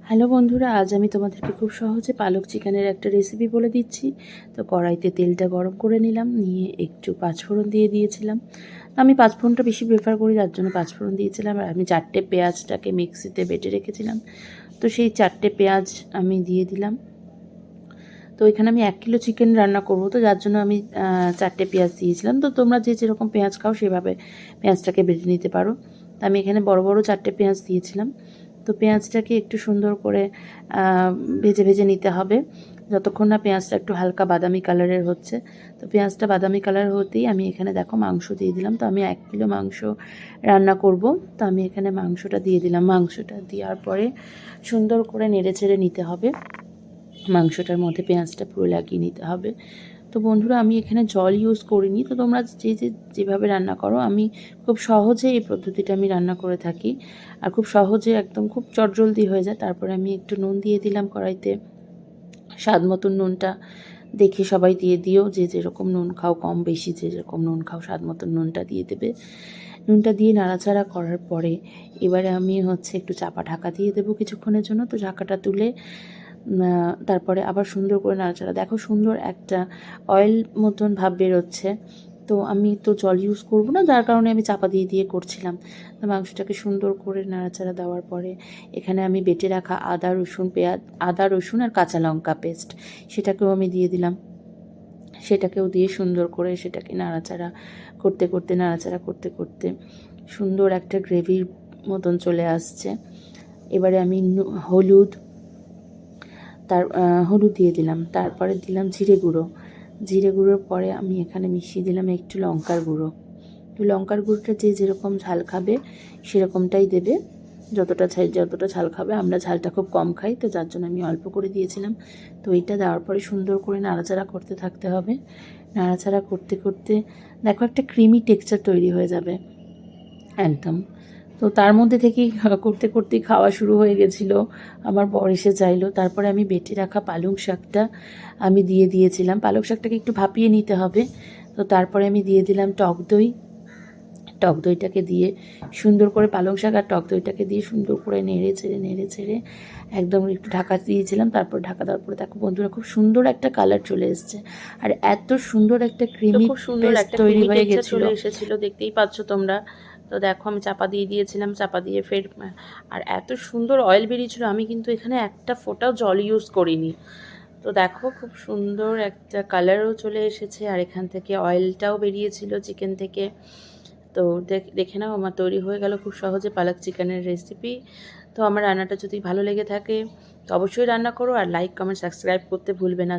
Hello বন্ধুরা, আজ আমি তোমাদেরকে খুব সহজে পালক চিকেনের একটা রেসিপি বলে দিচ্ছি। তো কড়াইতে তেলটা গরম করে নিলাম, নিয়ে একটু পাঁচফোড়ন দিয়ে দিয়েছিলাম। আমি পাঁচফোড়নটা বেশি প্রেফার করি, যার জন্য পাঁচফোড়ন দিয়েছিলাম। আর আমি 4টে পেঁয়াজটাকে মিক্সিতে বেটে রেখেছিলাম, তো সেই 4টে পেঁয়াজ আমি দিয়ে দিলাম। তো এখানে আমি 1 কিলো চিকেন রান্না করবো, তো যার জন্য আমি 4টে পেঁয়াজ দিয়েছিলাম। তো তোমরা যে যেরকম পেঁয়াজ খাও সেভাবে পেঁয়াজটাকে বেটে নিতে পারো। তো আমি এখানে বড় বড় 4টে পেঁয়াজ দিয়েছিলাম। তো পেঁয়াজটাকে একটু সুন্দর করে ভেজে ভেজে নিতে হবে, যতক্ষণ না পেঁয়াজটা একটু হালকা বাদামি কালারের হচ্ছে। তো পেঁয়াজটা বাদামি কালার হতেই আমি এখানে দেখো মাংস দিয়ে দিলাম। তো আমি 1 কিলো মাংস রান্না করব, তো আমি এখানে মাংসটা দিয়ে দিলাম। মাংসটা দেওয়ার পরে সুন্দর করে নেড়ে ছেড়ে নিতে হবে, মাংসটার মধ্যে পেঁয়াজটা পুরো লাগিয়ে নিতে হবে। তো বন্ধুরা, আমি এখানে জল ইউজ করিনি, তো তোমরা যেভাবে রান্না করো, আমি খুব সহজে এই পদ্ধতিটা আমি রান্না করে থাকি। আর খুব সহজে একদম খুব চটজলদি হয়ে যায়। তারপরে আমি একটু নুন দিয়ে দিলাম কড়াইতে, স্বাদ মতন নুনটা দেখে সবাই দিয়ে দিও, যে যেরকম নুন খাও, কম বেশি যে যেরকম নুন খাও স্বাদ মতন নুনটা দিয়ে দেবে। নুনটা দিয়ে নাড়াচাড়া করার পরে এবারে আমি একটু চাপা ঢাকা দিয়ে দেবো কিছুক্ষণের জন্য। তো ঢাকাটা তুলে তারপরে আবার সুন্দর করে নাড়াচাড়া, দেখো সুন্দর একটা অয়েল মতন ভাব বেরোচ্ছে। তো আমি তো জল ইউজ করব না, যার কারণে আমি চাপা দিয়ে দিয়ে করছিলাম। তো মাংসটাকে সুন্দর করে নাড়াচাড়া দেওয়ার পরে এখানে আমি বেটে রাখা আদা রসুন আর কাঁচা লঙ্কা পেস্ট, সেটাকেও আমি দিয়ে দিলাম। সেটাকেও দিয়ে সুন্দর করে সেটাকে নাড়াচাড়া করতে করতে সুন্দর একটা গ্রেভির মতন চলে আসছে। এবারে আমি হলুদ দিয়ে দিলাম, তারপরে দিলাম জিরে গুঁড়োর পরে আমি এখানে মিশিয়ে দিলাম একটু লঙ্কার গুঁড়ো। তো লঙ্কার গুঁড়োটা যে যেরকম ঝাল খাবে সেরকমটাই দেবে, যতটা ঝাল খাবে। আমরা ঝালটা খুব কম খাই, তো যার জন্য আমি অল্প করে দিয়েছিলাম। তো এইটা দেওয়ার পরে সুন্দর করে নাড়াচাড়া করতে থাকতে হবে। নাড়াচাড়া করতে করতে দেখো একটা ক্রিমি টেক্সচার তৈরি হয়ে যাবে একদম। তো তার মধ্যে থেকেই করতে করতেই খাওয়া শুরু হয়ে গেছিলো, আমার বর এসে চাইলো। তারপরে আমি বেটে রাখা পালং শাকটা আমি দিয়ে দিয়েছিলাম। পালং শাকটাকে একটু ভাপিয়ে নিতে হবে। তো তারপরে আমি দিয়ে দিলাম টক দইটাকে দিয়ে সুন্দর করে, পালং শাক আর টক দইটাকে দিয়ে সুন্দর করে নেড়ে ছেড়ে একদম একটু ঢাকা দিয়েছিলাম। তারপর ঢাকা দেওয়ার পরে দেখো বন্ধুরা, খুব সুন্দর একটা কালার চলে এসছে, আর এত সুন্দর একটা ক্রিমি পেস্ট তৈরি হয়ে চলে এসেছিলো, দেখতেই পাচ্ছ তোমরা। তো দেখো আমি চাপা দিয়ে দিয়েছিলাম, চাপা দিয়ে ফের, আর এত সুন্দর অয়েল বেরিয়েছিল। আমি কিন্তু এখানে একটা ফোঁটাও জল ইউজ করিনি। তো দেখো খুব সুন্দর একটা কালারও চলে এসেছে, আর এখান থেকে অয়েলটাও বেরিয়েছিল চিকেন থেকে। তো দেখে নাও, আমার তৈরি হয়ে গেল খুব সহজে পালক চিকেনের রেসিপি। তো আমার রান্নাটা যদি ভালো লেগে থাকে তো অবশ্যই রান্না করো, আর লাইক কমেন্ট সাবস্ক্রাইব করতে ভুলবে না।